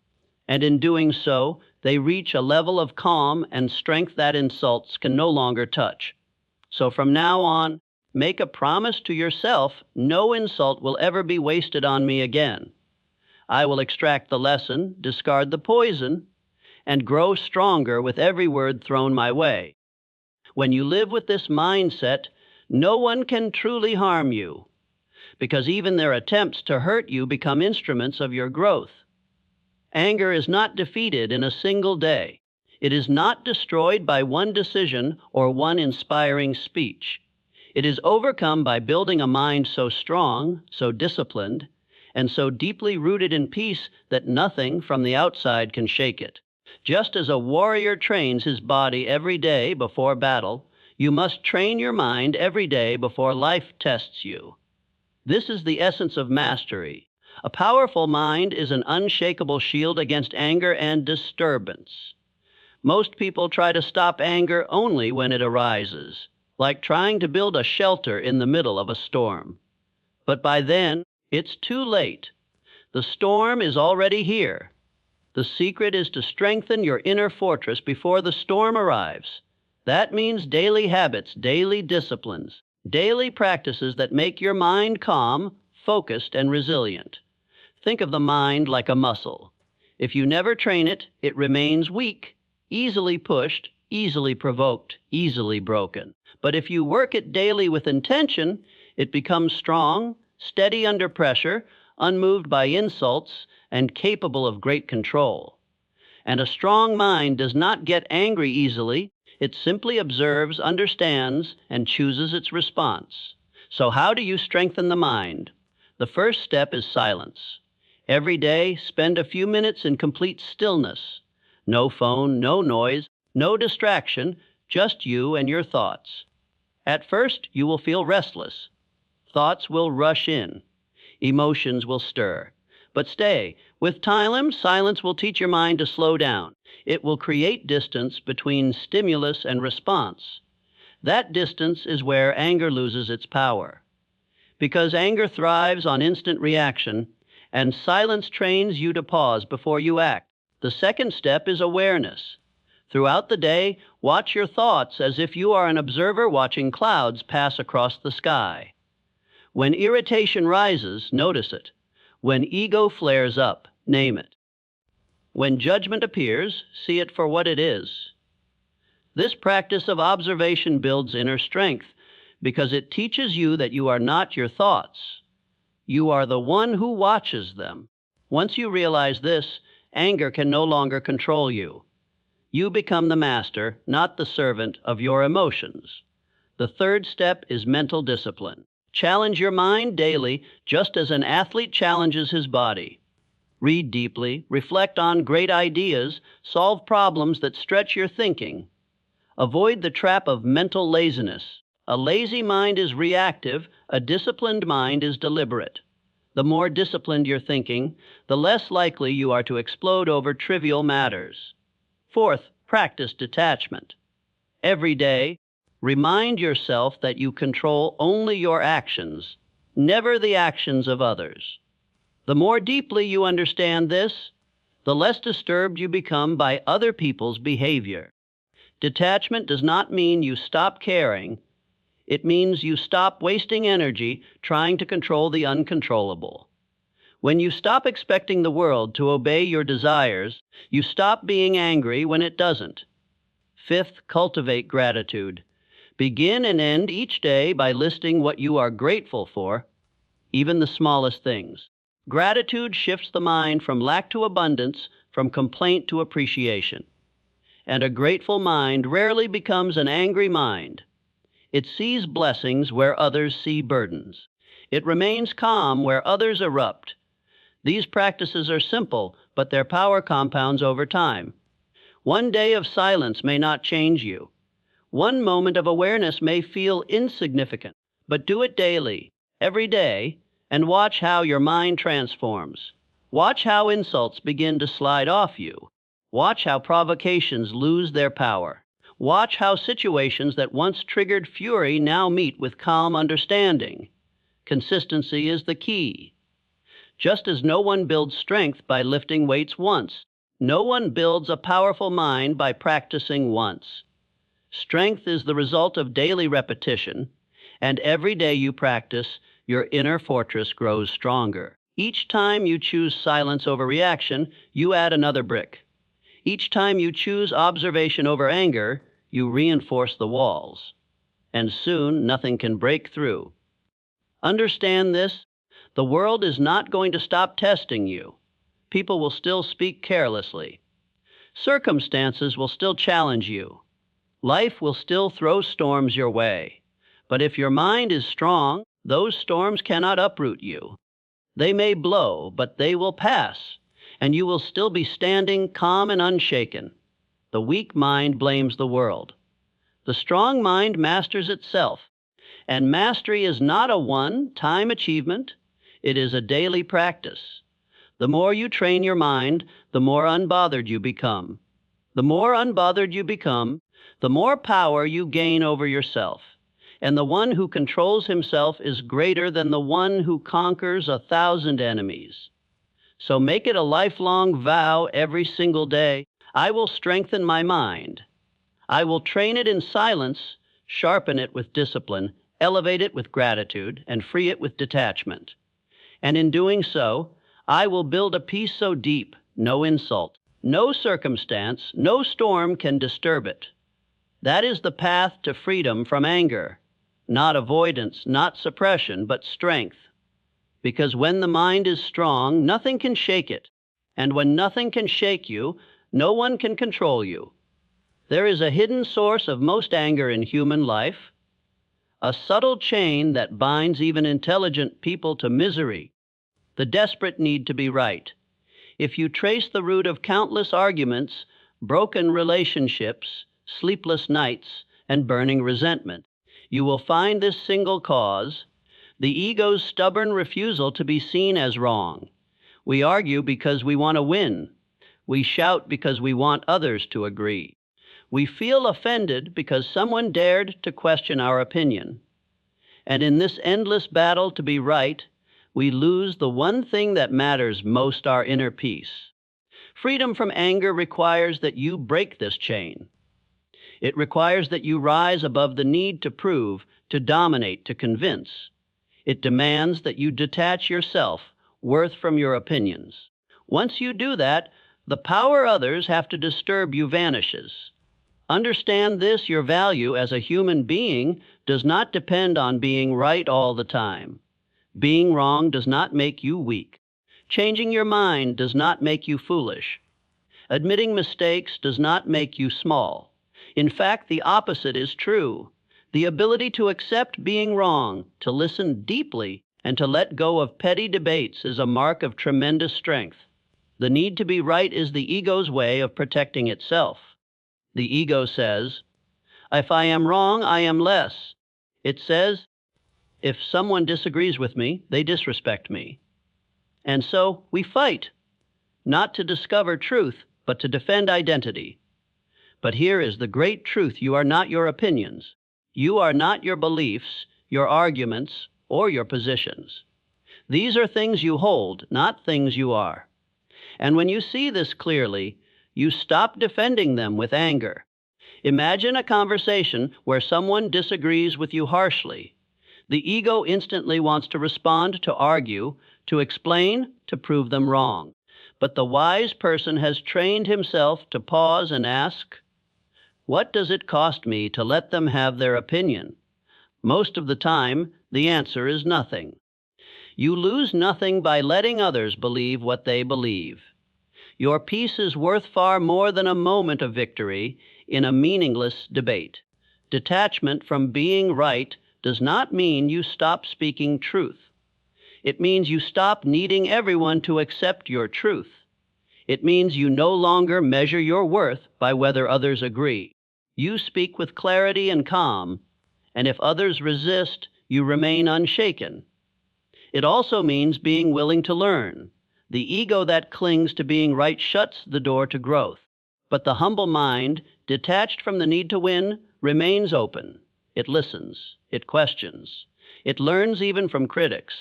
S1: And in doing so, they reach a level of calm and strength that insults can no longer touch. So from now on, make a promise to yourself: no insult will ever be wasted on me again. I will extract the lesson, discard the poison, and grow stronger with every word thrown my way. When you live with this mindset, no one can truly harm you, because even their attempts to hurt you become instruments of your growth. Anger is not defeated in a single day. It is not destroyed by one decision or one inspiring speech. It is overcome by building a mind so strong, so disciplined, and so deeply rooted in peace that nothing from the outside can shake it. Just as a warrior trains his body every day before battle, you must train your mind every day before life tests you. This is the essence of mastery. A powerful mind is an unshakable shield against anger and disturbance. Most people try to stop anger only when it arises, like trying to build a shelter in the middle of a storm. But by then, it's too late. The storm is already here. The secret is to strengthen your inner fortress before the storm arrives. That means daily habits, daily disciplines, daily practices that make your mind calm, focused, and resilient. Think of the mind like a muscle. If you never train it, it remains weak, easily pushed, easily provoked, easily broken. But if you work it daily with intention, it becomes strong, steady under pressure, unmoved by insults, and capable of great control. And a strong mind does not get angry easily. It simply observes, understands, and chooses its response. So how do you strengthen the mind? The first step is silence. Every day, spend a few minutes in complete stillness. No phone, no noise, no distraction, just you and your thoughts. At first, you will feel restless. Thoughts will rush in. Emotions will stir. But stay. With time, silence will teach your mind to slow down. It will create distance between stimulus and response. That distance is where anger loses its power. Because anger thrives on instant reaction, and silence trains you to pause before you act. The second step is awareness. Throughout the day, watch your thoughts as if you are an observer watching clouds pass across the sky. When irritation rises, notice it. When ego flares up, name it. When judgment appears, see it for what it is. This practice of observation builds inner strength because it teaches you that you are not your thoughts. You are the one who watches them. Once you realize this, anger can no longer control you. You become the master, not the servant, of your emotions. The third step is mental discipline. Challenge your mind daily, just as an athlete challenges his body. Read deeply, reflect on great ideas, solve problems that stretch your thinking. Avoid the trap of mental laziness. A lazy mind is reactive, a disciplined mind is deliberate. The more disciplined your thinking, the less likely you are to explode over trivial matters. Fourth, practice detachment. Every day, remind yourself that you control only your actions, never the actions of others. The more deeply you understand this, the less disturbed you become by other people's behavior. Detachment does not mean you stop caring. It means you stop wasting energy trying to control the uncontrollable. When you stop expecting the world to obey your desires, you stop being angry when it doesn't. Fifth, cultivate gratitude. Begin and end each day by listing what you are grateful for, even the smallest things. Gratitude shifts the mind from lack to abundance, from complaint to appreciation. And a grateful mind rarely becomes an angry mind. It sees blessings where others see burdens. It remains calm where others erupt. These practices are simple, but their power compounds over time. One day of silence may not change you. One moment of awareness may feel insignificant, but do it daily, every day, and watch how your mind transforms. Watch how insults begin to slide off you. Watch how provocations lose their power. Watch how situations that once triggered fury now meet with calm understanding. Consistency is the key. Just as no one builds strength by lifting weights once, no one builds a powerful mind by practicing once. Strength is the result of daily repetition, and every day you practice, your inner fortress grows stronger. Each time you choose silence over reaction, you add another brick. Each time you choose observation over anger, you reinforce the walls. And soon, nothing can break through. Understand this: the world is not going to stop testing you. People will still speak carelessly. Circumstances will still challenge you. Life will still throw storms your way. But if your mind is strong, those storms cannot uproot you. They may blow, but they will pass. and you will still be standing calm and unshaken. The weak mind blames the world. The strong mind masters itself, and mastery is not a one-time achievement. It is a daily practice. The more you train your mind, the more unbothered you become. The more unbothered you become, the more power you gain over yourself. And the one who controls himself is greater than the one who conquers 1,000 enemies. So make it a lifelong vow every single day. I will strengthen my mind. I will train it in silence, sharpen it with discipline, elevate it with gratitude, and free it with detachment. And in doing so, I will build a peace so deep, no insult, no circumstance, no storm can disturb it. That is the path to freedom from anger, not avoidance, not suppression, but strength. Because when the mind is strong, nothing can shake it. And when nothing can shake you, no one can control you. There is a hidden source of most anger in human life, a subtle chain that binds even intelligent people to misery, the desperate need to be right. If you trace the root of countless arguments, broken relationships, sleepless nights, and burning resentment, you will find this single cause: the ego's stubborn refusal to be seen as wrong. We argue because we want to win. We shout because we want others to agree. We feel offended because someone dared to question our opinion. And in this endless battle to be right, we lose the one thing that matters most, our inner peace. Freedom from anger requires that you break this chain. It requires that you rise above the need to prove, to dominate, to convince. It demands that you detach yourself, worth, from your opinions. Once you do that, the power others have to disturb you vanishes. Understand this: your value as a human being does not depend on being right all the time. Being wrong does not make you weak. Changing your mind does not make you foolish. Admitting mistakes does not make you small. In fact, the opposite is true. The ability to accept being wrong, to listen deeply, and to let go of petty debates is a mark of tremendous strength. The need to be right is the ego's way of protecting itself. The ego says, if I am wrong, I am less. It says, if someone disagrees with me, they disrespect me. And so we fight, not to discover truth, but to defend identity. But here is the great truth: you are not your opinions. You are not your beliefs, your arguments, or your positions. These are things you hold, not things you are. And when you see this clearly, you stop defending them with anger. Imagine a conversation where someone disagrees with you harshly. The ego instantly wants to respond, to argue, to explain, to prove them wrong. But the wise person has trained himself to pause and ask, what does it cost me to let them have their opinion? Most of the time, the answer is nothing. You lose nothing by letting others believe what they believe. Your peace is worth far more than a moment of victory in a meaningless debate. Detachment from being right does not mean you stop speaking truth. It means you stop needing everyone to accept your truth. It means you no longer measure your worth by whether others agree. You speak with clarity and calm, and if others resist, you remain unshaken. It also means being willing to learn. The ego that clings to being right shuts the door to growth. But the humble mind, detached from the need to win, remains open. It listens. It questions. It learns even from critics.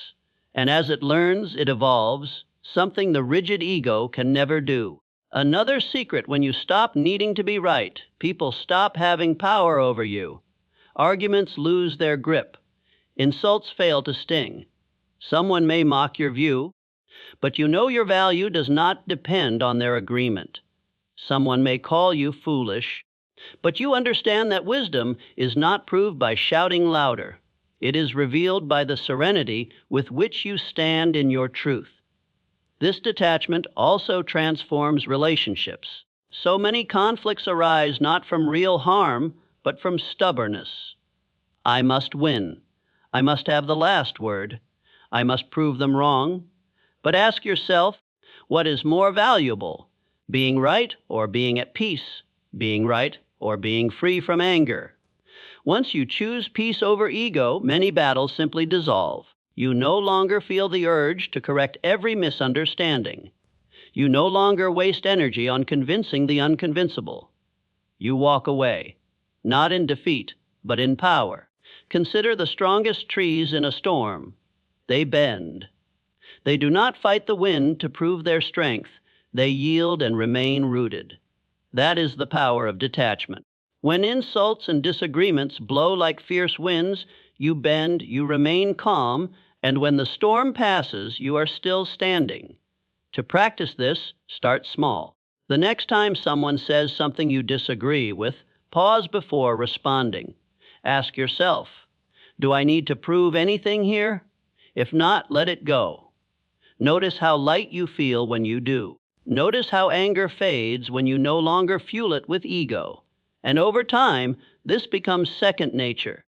S1: And as it learns, it evolves, something the rigid ego can never do. Another secret: when you stop needing to be right, people stop having power over you. Arguments lose their grip. Insults fail to sting. Someone may mock your view, but you know your value does not depend on their agreement. Someone may call you foolish, but you understand that wisdom is not proved by shouting louder. It is revealed by the serenity with which you stand in your truth. This detachment also transforms relationships. So many conflicts arise not from real harm, but from stubbornness. I must win. I must have the last word. I must prove them wrong. But ask yourself, What is more valuable, being right or being at peace, being right or being free from anger? Once you choose peace over ego, many battles simply dissolve. You no longer feel the urge to correct every misunderstanding. You no longer waste energy on convincing the unconvincible. You walk away, not in defeat, but in power. Consider the strongest trees in a storm. They bend. They do not fight the wind to prove their strength. They yield and remain rooted. That is the power of detachment. When insults and disagreements blow like fierce winds, you bend, you remain calm, and when the storm passes, you are still standing. To practice this, start small. The next time someone says something you disagree with, pause before responding. Ask yourself, do I need to prove anything here? If not, let it go. Notice how light you feel when you do. Notice how anger fades when you no longer fuel it with ego. And over time, this becomes second nature.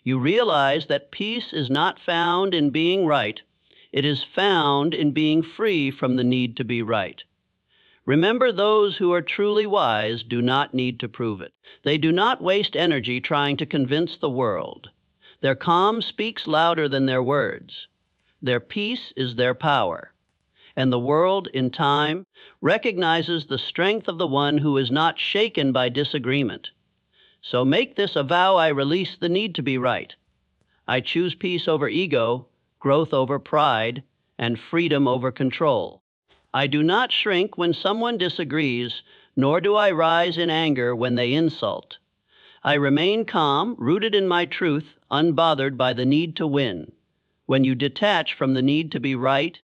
S1: You realize that peace is not found in being right. It is found in being free from the need to be right. Remember, those who are truly wise do not need to prove it. They do not waste energy trying to convince the world. Their calm speaks louder than their words. Their peace is their power. And the world, in time, recognizes the strength of the one who is not shaken by disagreement. So make this a vow: I release the need to be right. I choose peace over ego, growth over pride, and freedom over control. I do not shrink when someone disagrees, nor do I rise in anger when they insult. I remain calm, rooted in my truth, unbothered by the need to win. When you detach from the need to be right,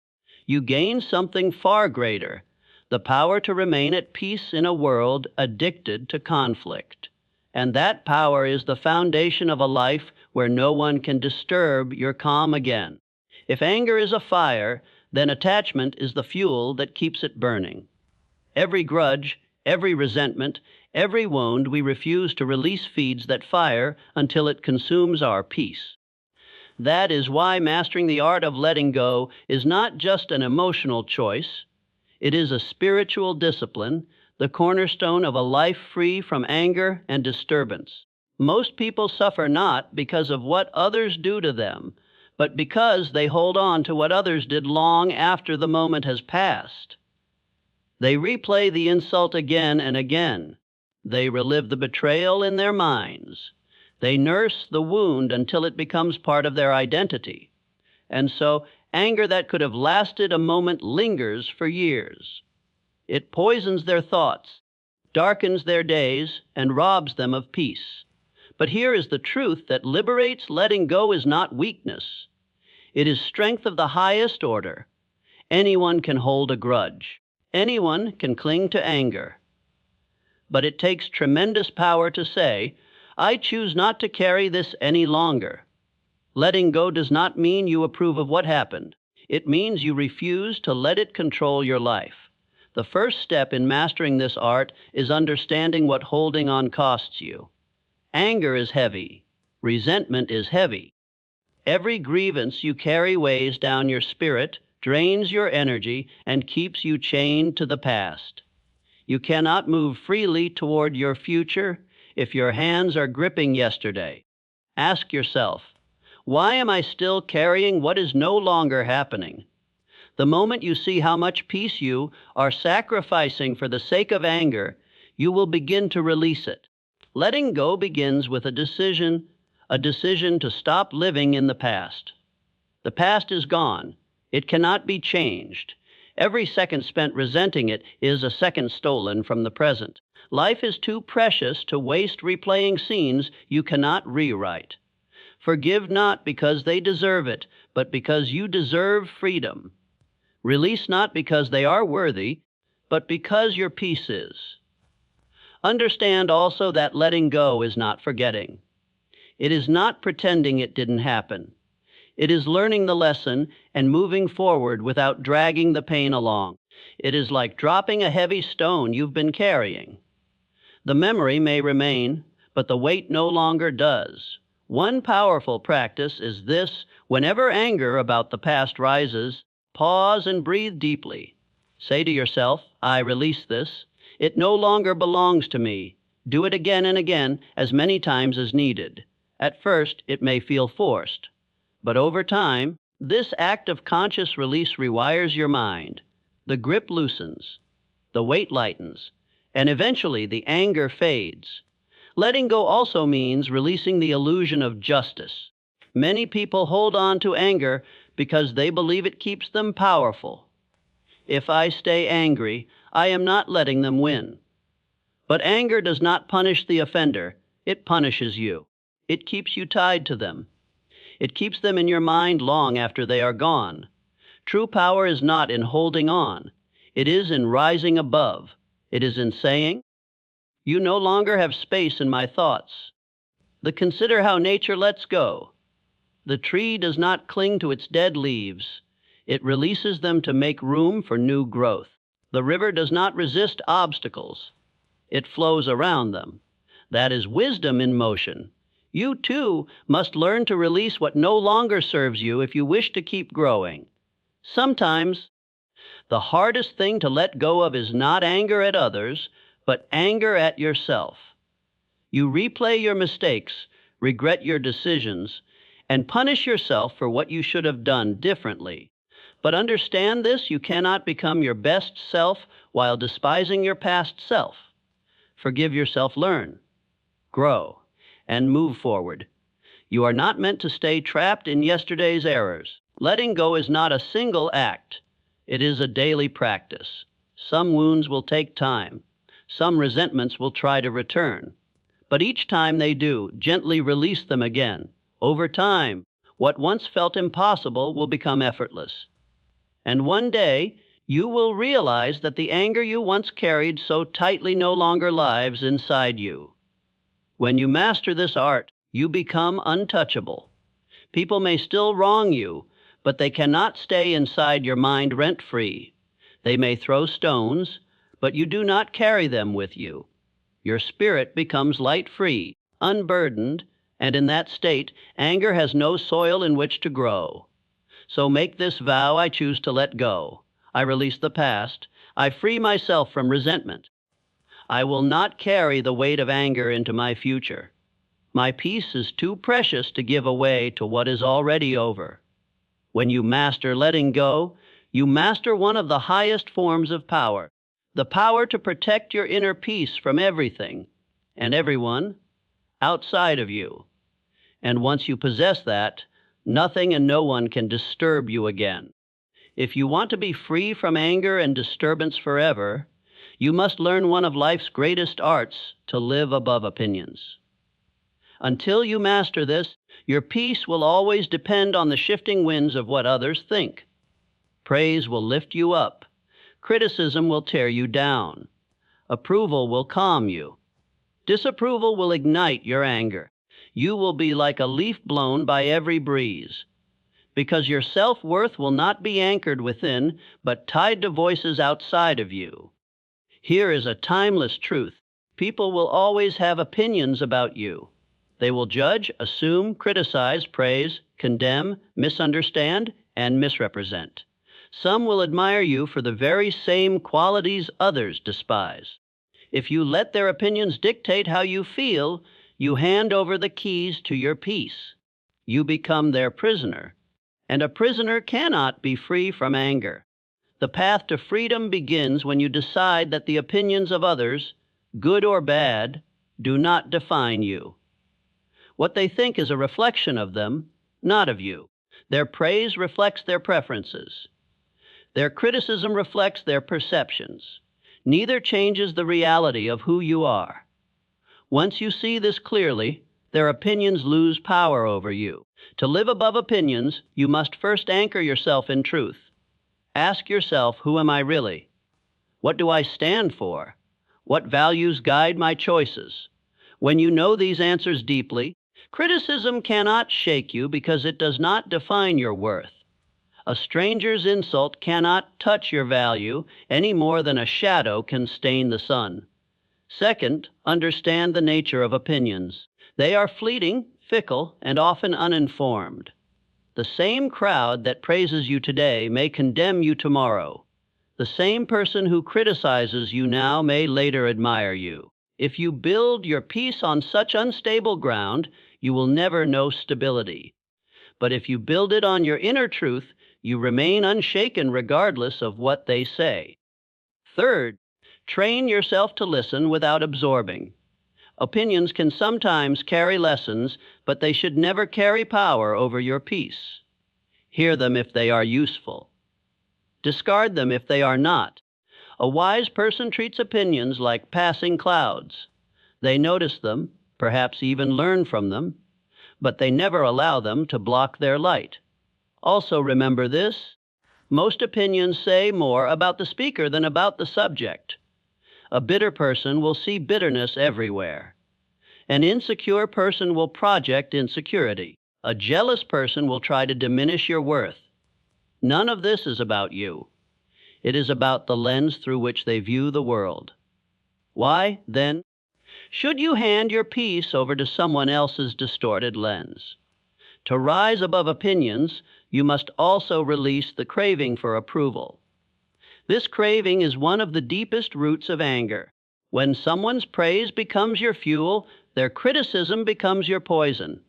S1: you gain something far greater, the power to remain at peace in a world addicted to conflict. And that power is the foundation of a life where no one can disturb your calm again. If anger is a fire, then attachment is the fuel that keeps it burning. Every grudge, every resentment, every wound we refuse to release feeds that fire until it consumes our peace. That is why mastering the art of letting go is not just an emotional choice. It is a spiritual discipline, the cornerstone of a life free from anger and disturbance. Most people suffer not because of what others do to them, but because they hold on to what others did long after the moment has passed. They replay the insult again and again. They relive the betrayal in their minds. They nurse the wound until it becomes part of their identity. And so, anger that could have lasted a moment lingers for years. It poisons their thoughts, darkens their days, and robs them of peace. But here is the truth that liberates: letting go is not weakness. It is strength of the highest order. Anyone can hold a grudge. Anyone can cling to anger. But it takes tremendous power to say, I choose not to carry this any longer. Letting go does not mean you approve of what happened. It means you refuse to let it control your life. The first step in mastering this art is understanding what holding on costs you. Anger is heavy. Resentment is heavy. Every grievance you carry weighs down your spirit, drains your energy, and keeps you chained to the past. You cannot move freely toward your future if your hands are gripping yesterday. Ask yourself, why am I still carrying what is no longer happening? The moment you see how much peace you are sacrificing for the sake of anger, you will begin to release it. Letting go begins with a decision to stop living in the past. The past is gone. It cannot be changed. Every second spent resenting it is a second stolen from the present. Life is too precious to waste replaying scenes you cannot rewrite. Forgive not because they deserve it, but because you deserve freedom. Release not because they are worthy, but because your peace is. Understand also that letting go is not forgetting. It is not pretending it didn't happen. It is learning the lesson and moving forward without dragging the pain along. It is like dropping a heavy stone you've been carrying. The memory may remain, but the weight no longer does. One powerful practice is this: whenever anger about the past rises, pause and breathe deeply. Say to yourself, I release this. It no longer belongs to me. Do it again and again, as many times as needed. At first, it may feel forced, but over time, this act of conscious release rewires your mind. The grip loosens, the weight lightens, and eventually the anger fades. Letting go also means releasing the illusion of justice. Many people hold on to anger because they believe it keeps them powerful. If I stay angry, I am not letting them win. But anger does not punish the offender, it punishes you. It keeps you tied to them. It keeps them in your mind long after they are gone. True power is not in holding on. It is in rising above. It is in saying, you no longer have space in my thoughts. Consider how nature lets go. The tree does not cling to its dead leaves. It releases them to make room for new growth. The river does not resist obstacles. It flows around them. That is wisdom in motion. You, too, must learn to release what no longer serves you if you wish to keep growing. Sometimes, the hardest thing to let go of is not anger at others, but anger at yourself. You replay your mistakes, regret your decisions, and punish yourself for what you should have done differently. But understand this, you cannot become your best self while despising your past self. Forgive yourself, learn, grow, and move forward. You are not meant to stay trapped in yesterday's errors. Letting go is not a single act. It is a daily practice. Some wounds will take time. Some resentments will try to return. But each time they do, gently release them again. Over time, what once felt impossible will become effortless. And one day, you will realize that the anger you once carried so tightly no longer lives inside you. When you master this art, you become untouchable. People may still wrong you, but they cannot stay inside your mind rent-free. They may throw stones, but you do not carry them with you. Your spirit becomes light-free, unburdened, and in that state, anger has no soil in which to grow. So make this vow: I choose to let go. I release the past. I free myself from resentment. I will not carry the weight of anger into my future. My peace is too precious to give away to what is already over. When you master letting go, you master one of the highest forms of power, the power to protect your inner peace from everything and everyone outside of you. And once you possess that, nothing and no one can disturb you again. If you want to be free from anger and disturbance forever, you must learn one of life's greatest arts: to live above opinions. Until you master this, your peace will always depend on the shifting winds of what others think. Praise will lift you up. Criticism will tear you down. Approval will calm you. Disapproval will ignite your anger. You will be like a leaf blown by every breeze, because your self-worth will not be anchored within, but tied to voices outside of you. Here is a timeless truth. People will always have opinions about you. They will judge, assume, criticize, praise, condemn, misunderstand, and misrepresent. Some will admire you for the very same qualities others despise. If you let their opinions dictate how you feel, you hand over the keys to your peace. You become their prisoner, and a prisoner cannot be free from anger. The path to freedom begins when you decide that the opinions of others, good or bad, do not define you. What they think is a reflection of them, not of you. Their praise reflects their preferences. Their criticism reflects their perceptions. Neither changes the reality of who you are. Once you see this clearly, their opinions lose power over you. To live above opinions, you must first anchor yourself in truth. Ask yourself, who am I really? What do I stand for? What values guide my choices? When you know these answers deeply, criticism cannot shake you because it does not define your worth. A stranger's insult cannot touch your value any more than a shadow can stain the sun. Second, understand the nature of opinions. They are fleeting, fickle, and often uninformed. The same crowd that praises you today may condemn you tomorrow. The same person who criticizes you now may later admire you. If you build your peace on such unstable ground, you will never know stability. But if you build it on your inner truth, you remain unshaken regardless of what they say. Third, train yourself to listen without absorbing. Opinions can sometimes carry lessons, but they should never carry power over your peace. Hear them if they are useful. Discard them if they are not. A wise person treats opinions like passing clouds. They notice them, perhaps even learn from them, but they never allow them to block their light. Also remember this: most opinions say more about the speaker than about the subject. A bitter person will see bitterness everywhere. An insecure person will project insecurity. A jealous person will try to diminish your worth. None of this is about you. It is about the lens through which they view the world. Why, then, should you hand your peace over to someone else's distorted lens? To rise above opinions, you must also release the craving for approval. This craving is one of the deepest roots of anger. When someone's praise becomes your fuel, their criticism becomes your poison.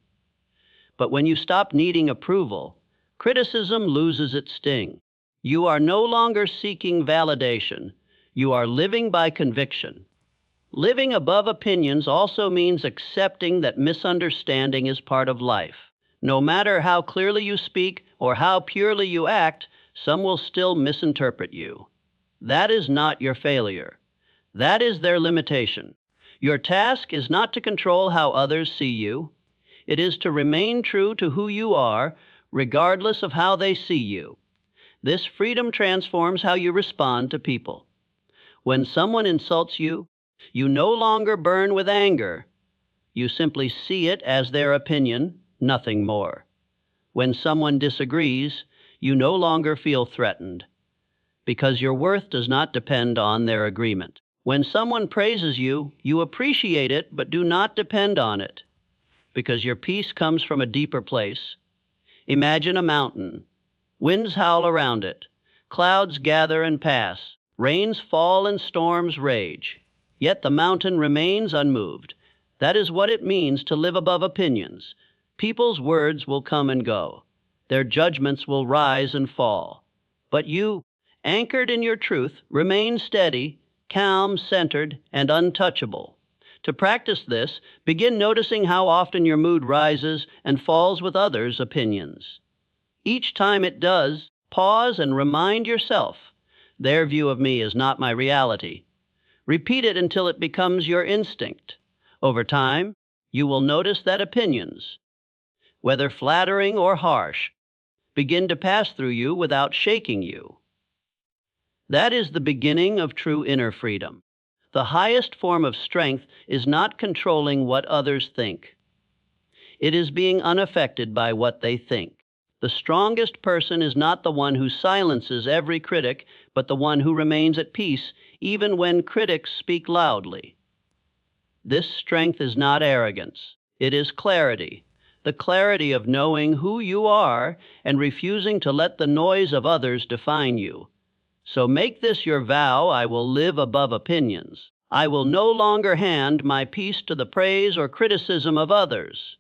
S1: But when you stop needing approval, criticism loses its sting. You are no longer seeking validation. You are living by conviction. Living above opinions also means accepting that misunderstanding is part of life. No matter how clearly you speak or how purely you act, some will still misinterpret you. That is not your failure. That is their limitation. Your task is not to control how others see you. It is to remain true to who you are, regardless of how they see you. This freedom transforms how you respond to people. When someone insults you, you no longer burn with anger. You simply see it as their opinion, nothing more. When someone disagrees, you no longer feel threatened, because your worth does not depend on their agreement. When someone praises you, you appreciate it but do not depend on it, because your peace comes from a deeper place. Imagine a mountain. Winds howl around it. Clouds gather and pass. Rains fall and storms rage. Yet the mountain remains unmoved. That is what it means to live above opinions. People's words will come and go. Their judgments will rise and fall. But you, anchored in your truth, remain steady, calm, centered, and untouchable. To practice this, begin noticing how often your mood rises and falls with others' opinions. Each time it does, pause and remind yourself, their view of me is not my reality. Repeat it until it becomes your instinct. Over time, you will notice that opinions, whether flattering or harsh, begin to pass through you without shaking you. That is the beginning of true inner freedom. The highest form of strength is not controlling what others think. It is being unaffected by what they think. The strongest person is not the one who silences every critic, but the one who remains at peace even when critics speak loudly. This strength is not arrogance. It is clarity. The clarity of knowing who you are and refusing to let the noise of others define you. So make this your vow: I will live above opinions. I will no longer hand my peace to the praise or criticism of others.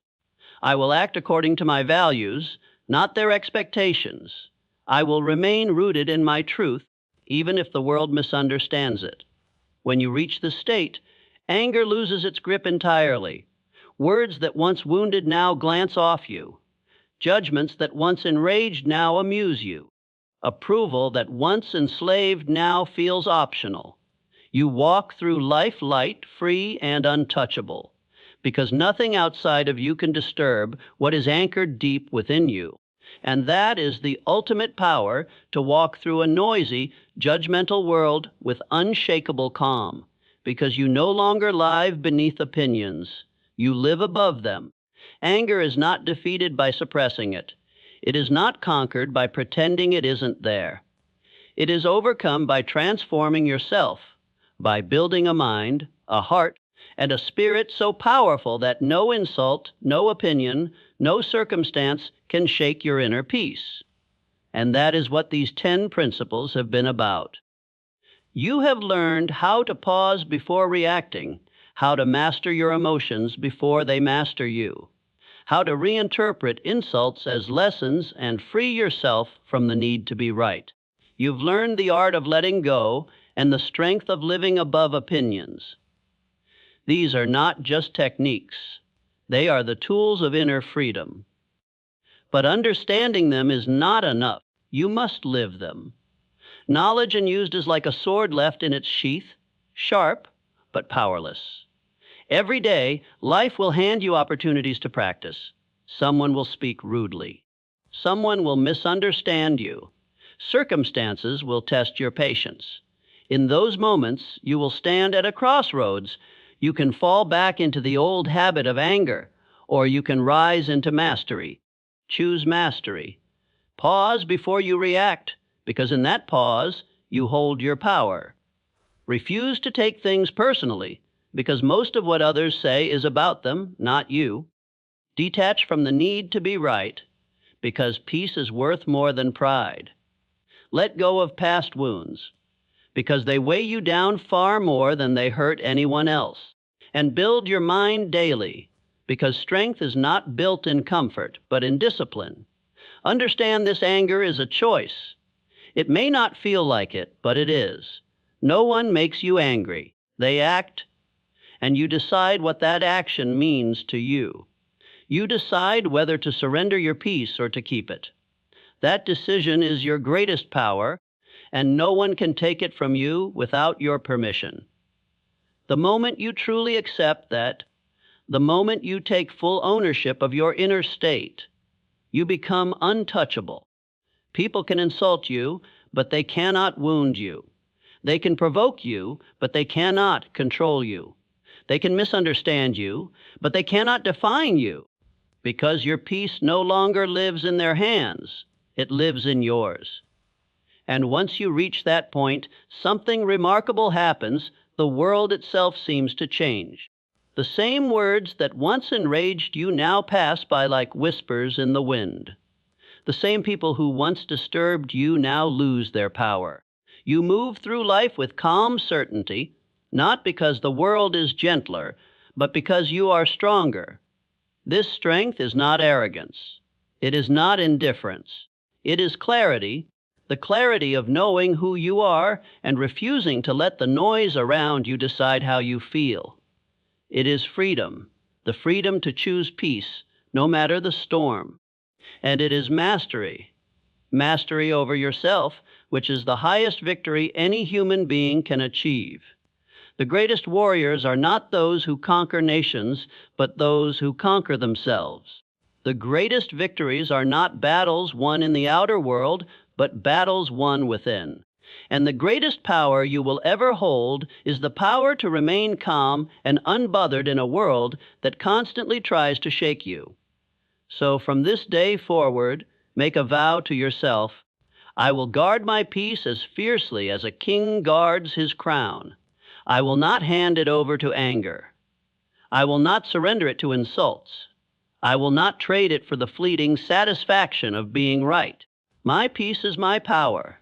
S1: I will act according to my values, not their expectations. I will remain rooted in my truth, even if the world misunderstands it. When you reach this state, anger loses its grip entirely. Words that once wounded now glance off you. Judgments that once enraged now amuse you. Approval that once enslaved now feels optional. You walk through life light, free, and untouchable, because nothing outside of you can disturb what is anchored deep within you. And that is the ultimate power, to walk through a noisy, judgmental world with unshakable calm, because you no longer live beneath opinions. You live above them. Anger is not defeated by suppressing it. It is not conquered by pretending it isn't there. It is overcome by transforming yourself, by building a mind, a heart, and a spirit so powerful that no insult, no opinion, no circumstance can shake your inner peace. And that is what these 10 principles have been about. You have learned how to pause before reacting, how to master your emotions before they master you, how to reinterpret insults as lessons and free yourself from the need to be right. You've learned the art of letting go and the strength of living above opinions. These are not just techniques. They are the tools of inner freedom. But understanding them is not enough. You must live them. Knowledge unused is like a sword left in its sheath, sharp but powerless. Every day, life will hand you opportunities to practice. Someone will speak rudely. Someone will misunderstand you. Circumstances will test your patience. In those moments, you will stand at a crossroads. You can fall back into the old habit of anger, or you can rise into mastery. Choose mastery. Pause before you react, because in that pause, you hold your power. Refuse to take things personally, because most of what others say is about them, not you. Detach from the need to be right, because peace is worth more than pride. Let go of past wounds, because they weigh you down far more than they hurt anyone else. And build your mind daily, because strength is not built in comfort, but in discipline. Understand this anger is a choice. It may not feel like it, but it is. No one makes you angry. They act, and you decide what that action means to you. You decide whether to surrender your peace or to keep it. That decision is your greatest power, and no one can take it from you without your permission. The moment you truly accept that, the moment you take full ownership of your inner state, you become untouchable. People can insult you, but they cannot wound you. They can provoke you, but they cannot control you. They can misunderstand you, but they cannot define you, because your peace no longer lives in their hands. It lives in yours. And once you reach that point, something remarkable happens. The world itself seems to change. The same words that once enraged you now pass by like whispers in the wind. The same people who once disturbed you now lose their power. You move through life with calm certainty, not because the world is gentler, but because you are stronger. This strength is not arrogance. It is not indifference. It is clarity, the clarity of knowing who you are and refusing to let the noise around you decide how you feel. It is freedom, the freedom to choose peace, no matter the storm. And it is mastery, mastery over yourself, which is the highest victory any human being can achieve. The greatest warriors are not those who conquer nations, but those who conquer themselves. The greatest victories are not battles won in the outer world, but battles won within. And the greatest power you will ever hold is the power to remain calm and unbothered in a world that constantly tries to shake you. So from this day forward, make a vow to yourself, I will guard my peace as fiercely as a king guards his crown. I will not hand it over to anger. I will not surrender it to insults. I will not trade it for the fleeting satisfaction of being right. My peace is my power,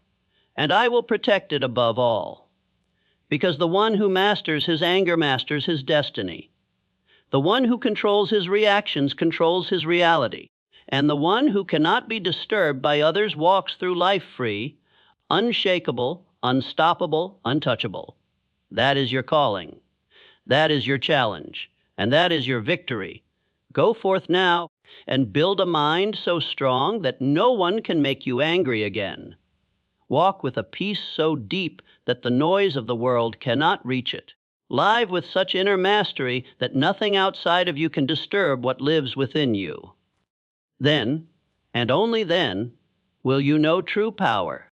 S1: and I will protect it above all. Because the one who masters his anger masters his destiny. The one who controls his reactions controls his reality. And the one who cannot be disturbed by others walks through life free, unshakable, unstoppable, untouchable. That is your calling. That is your challenge. And that is your victory. Go forth now and build a mind so strong that no one can make you angry again. Walk with a peace so deep that the noise of the world cannot reach it. Live with such inner mastery that nothing outside of you can disturb what lives within you. Then, and only then, will you know true power.